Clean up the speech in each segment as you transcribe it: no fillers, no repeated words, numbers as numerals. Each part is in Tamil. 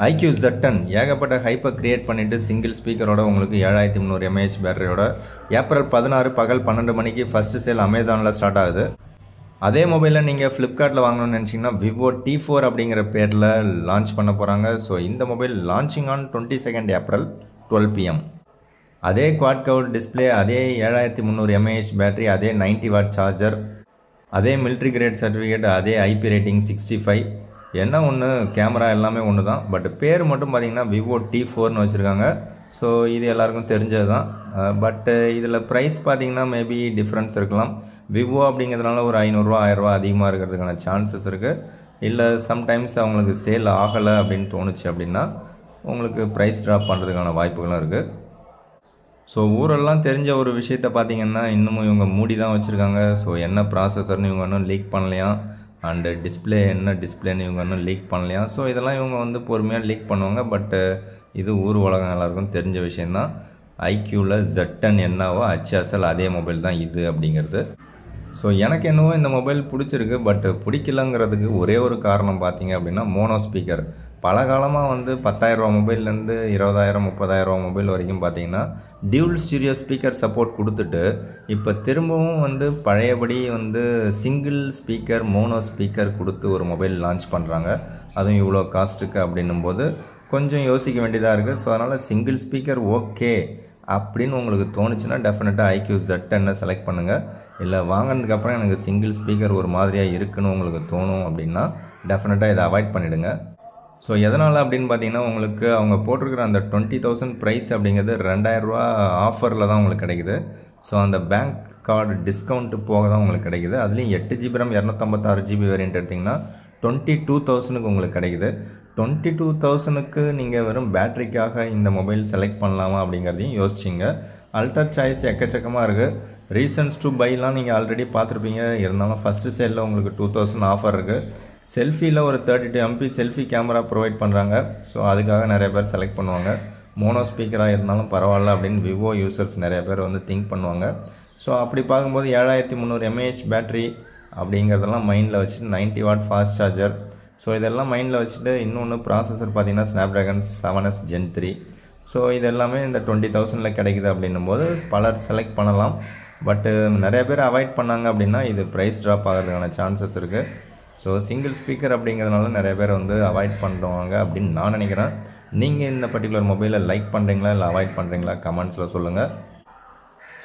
IQ Z10 ஏகப்பட்ட ஹைப்பை கிரியேட் பண்ணிவிட்டு சிங்கிள் ஸ்பீக்கரோட உங்களுக்கு 7300 mAh பேட்டரியோட ஏப்ரல் 16 பகல் 12 மணிக்கு ஃபஸ்ட்டு சேல் அமேசானில் ஸ்டார்ட் ஆகுது. அதே மொபைலில் நீங்கள் ஃப்ளிப்கார்ட்டில் வாங்கணும்னு நினச்சிங்கன்னா விவோ T4 அப்படிங்கிற பேரில் லான்ச் பண்ண போகிறாங்க. ஸோ இந்த mobile launching on 22 April 12 PM. அதே குவாட் கவர் டிஸ்பிளே, அதே 7300 mAh பேட்டரி, அதே 90 வாட் சார்ஜர், அதே மிலிட்ரி கிரேட் சர்டிஃபிகேட், அதே IP ரேட்டிங் 65. என்ன ஒன்று, கேமரா எல்லாமே ஒன்று தான். பட் பேர் மட்டும் பார்த்தீங்கன்னா விவோ T4னு வச்சுருக்காங்க. ஸோ இது எல்லாருக்கும் தெரிஞ்சது தான். பட்டு இதில் ப்ரைஸ் பார்த்தீங்கன்னா மேபி டிஃப்ரென்ஸ் இருக்கலாம். விவோ அப்படிங்கிறதுனால ஒரு 500 ரூபா 1000 ரூபா அதிகமாக இருக்கிறதுக்கான சான்சஸ் இருக்குது. இல்லை சம்டைம்ஸ் அவங்களுக்கு சேல் ஆகலை அப்படின்னு தோணுச்சு அப்படின்னா உங்களுக்கு ப்ரைஸ் ட்ராப் பண்ணுறதுக்கான வாய்ப்புகளும் இருக்குது. ஸோ ஊரெல்லாம் தெரிஞ்ச ஒரு விஷயத்தை பார்த்தீங்கன்னா இன்னமும் இவங்க மூடி தான் வச்சுருக்காங்க. ஸோ என்ன ப்ராசஸர்னு இவங்க இன்னும் லீக் பண்ணலையா, அண்டு டிஸ்பிளே என்ன டிஸ்பிளேன்னு இவங்க இன்னும் லீக் பண்ணலையா. ஸோ இதெல்லாம் இவங்க வந்து பொறுமையாக லீக் பண்ணுவாங்க. பட்டு இது ஊர் உலகம் எல்லாருக்கும் தெரிஞ்ச விஷயந்தான். IQவில் Z10 என்னவோ அச்சாசல் அதே மொபைல் தான் இது அப்படிங்கிறது. ஸோ எனக்கு என்னவோ இந்த மொபைல் பிடிச்சிருக்கு. பட் பிடிக்கலங்கிறதுக்கு ஒரே ஒரு காரணம் பார்த்தீங்க அப்படின்னா மோனோ ஸ்பீக்கர். பல காலமாக வந்து 10,000 ரூபா மொபைல்லேருந்து 20,000 30,000 ரூபா மொபைல் வரைக்கும் பார்த்தீங்கன்னா டியூல் ஸ்டீரியோ ஸ்பீக்கர் சப்போர்ட் கொடுத்துட்டு இப்போ திரும்பவும் வந்து பழையபடி வந்து சிங்கிள் ஸ்பீக்கர் மோனோ ஸ்பீக்கர் கொடுத்து ஒரு மொபைல் லான்ச் பண்ணுறாங்க. அதுவும் இவ்வளோ காஸ்ட்டுக்கு அப்படின்னும் போது கொஞ்சம் யோசிக்க வேண்டியதாக இருக்குது. ஸோ அதனால் சிங்கிள் ஸ்பீக்கர் ஓகே அப்படின்னு உங்களுக்கு தோணுச்சுன்னா டெஃபினட்டாக IQ Z10 செலக்ட் பண்ணுங்கள். இல்லை வாங்கினதுக்கப்புறம் எனக்கு சிங்கிள் ஸ்பீக்கர் ஒரு மாதிரியாக இருக்குன்னு உங்களுக்கு தோணும் அப்படின்னா டெஃபினட்டாக இதை அவாய்ட் பண்ணிவிடுங்க. ஸோ எதனால் அப்படின்னு பார்த்தீங்கன்னா உங்களுக்கு அவங்க போட்டிருக்கிற அந்த 20,000 ப்ரைஸ் அப்படிங்கிறது 2,000 ரூபா ஆஃபரில் தான் உங்களுக்கு கிடைக்குது. ஸோ அந்த பேங்க் கார்டு டிஸ்கவுண்ட்டு போக தான் உங்களுக்கு கிடைக்குது. அதுலேயும் 8GB RAM 256GB வேரியன்ட் எடுத்திங்கன்னா 22,000க்கு உங்களுக்கு கிடைக்குது. 22,000க்கு நீங்கள் வெறும் பேட்டரிக்காக இந்த மொபைல் செலக்ட் பண்ணலாமா அப்படிங்கிறதையும் யோசிச்சிங்க. அல்டர் சாய்ஸ் எக்கச்சக்கமாக இருக்குது. ரீசன்ஸ் டு பைலாம் நீங்கள் ஆல்ரெடி பார்த்துருப்பீங்க. இருந்தாலும் ஃபஸ்ட்டு சேலில் உங்களுக்கு 2,000 ஆஃபர் இருக்குது. செல்ஃபியில் ஒரு 32 MP செல்ஃபி கேமரா ப்ரொவைட் பண்ணுறாங்க. ஸோ அதுக்காக நிறைய பேர் செலக்ட் பண்ணுவாங்க. மோனோ ஸ்பீக்கராக இருந்தாலும் பரவாயில்ல அப்படின்னு விவோ யூசர்ஸ் நிறைய பேர் வந்து திங்க் பண்ணுவாங்க. ஸோ அப்படி பார்க்கும்போது 7300 mAh பேட்ரி அப்படிங்கிறதெல்லாம் மைண்டில் வச்சுட்டு 90 வாட் ஃபாஸ்ட் சார்ஜர். ஸோ இதெல்லாம் மைண்டில் வச்சுட்டு இன்னொன்று ப்ராசஸர் பார்த்தீங்கன்னா ஸ்னாப்ட்ராகன் 7S Gen 3. ஸோ இது எல்லாமே இந்த 20,000ல் கிடைக்குது அப்படின்னும் போது பலர் செலக்ட் பண்ணலாம். பட்டு நிறைய பேர் அவாய்ட் பண்ணாங்க அப்படின்னா இது ப்ரைஸ் ட்ராப் ஆகிறதுக்கான சான்சஸ் இருக்குது. ஸோ சிங்கிள் ஸ்பீக்கர் அப்படிங்கிறதுனால நிறைய பேர் வந்து அவாய்ட் பண்ணுவாங்க அப்படின்னு நான் நினைக்கிறேன். நீங்கள் இந்த பர்டிகுலர் மொபைலை லைக் பண்ணுறீங்களா இல்லை அவாய்ட் பண்ணுறீங்களா கமெண்ட்ஸில் சொல்லுங்கள்.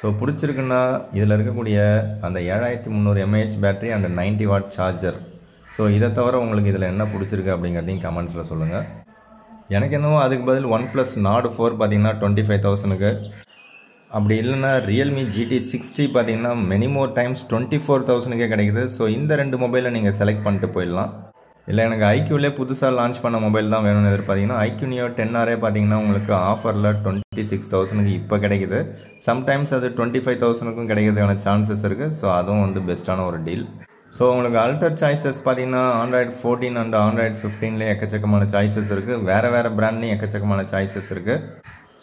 ஸோ பிடிச்சிருக்குன்னா இதில் இருக்கக்கூடிய அந்த 7300 mAh battery and 90 watt charger, so இதை தவிர உங்களுக்கு இதில் என்ன பிடிச்சிருக்கு அப்படிங்கிறதையும் கமெண்ட்ஸில் சொல்லுங்கள். எனக்கு என்னவோ அதுக்கு பதில் OnePlus Nord 4 பார்த்தீங்கன்னா 25,000க்கு, அப்படி இல்லைன்னா ரியல்மி GT 60 பார்த்தீங்கன்னா மெனி மோர் டைம்ஸ் 24,000க்கே கிடைக்குது. ஸோ இந்த ரெண்டு மொபைலை நீங்கள் செலக்ட் பண்ணிட்டு போயிடலாம். இல்லை எனக்கு IQலே புதுசாக லான்ச் பண்ண மொபைல் தான் வேணும்னு எதிர்பார்த்தீங்கன்னா IQ Neo 10R பார்த்தீங்கன்னா உங்களுக்கு ஆஃபரில் 26,000க்கு இப்போ கிடைக்குது. சம்டைம்ஸ் அது 25,000க்கும் கிடைக்கிறதுக்கான சான்சஸ் இருக்குது. ஸோ அதுவும் வந்து பெஸ்ட்டான ஒரு டீல். ஸோ உங்களுக்கு அல்டர் சாய்ஸஸ் பார்த்தீங்கன்னா Android 14 அண்ட் Android 15லேயே எக்கச்சக்கமான சாய்ஸஸ் இருக்குது. வேறு பிராண்ட்லேயும் எக்கச்சக்கமான சாய்ஸஸ் இருக்குது.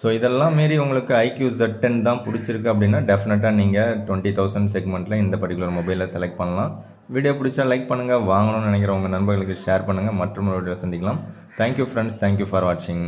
ஸோ இதெல்லாம் மீறி உங்களுக்கு IQ Z10 தான் பிடிச்சிருக்கு அப்படின்னா டெஃபினட்டாக நீங்கள் 20,000 செக்மெண்ட்டில் இந்த பர்டிகுலர் மொபைலை செலக்ட் பண்ணலாம். வீடியோ பிடிச்சா லைக் பண்ணுங்கள், வாங்கணும்னு நினைக்கிற உங்கள் நண்பர்களுக்கு ஷேர் பண்ணுங்கள். மற்றும் ஒரு வீடியோ சந்திக்கலாம். தேங்க்யூ ஃப்ரெண்ட்ஸ், தேங்க்யூ ஃபார் வாட்சிங்.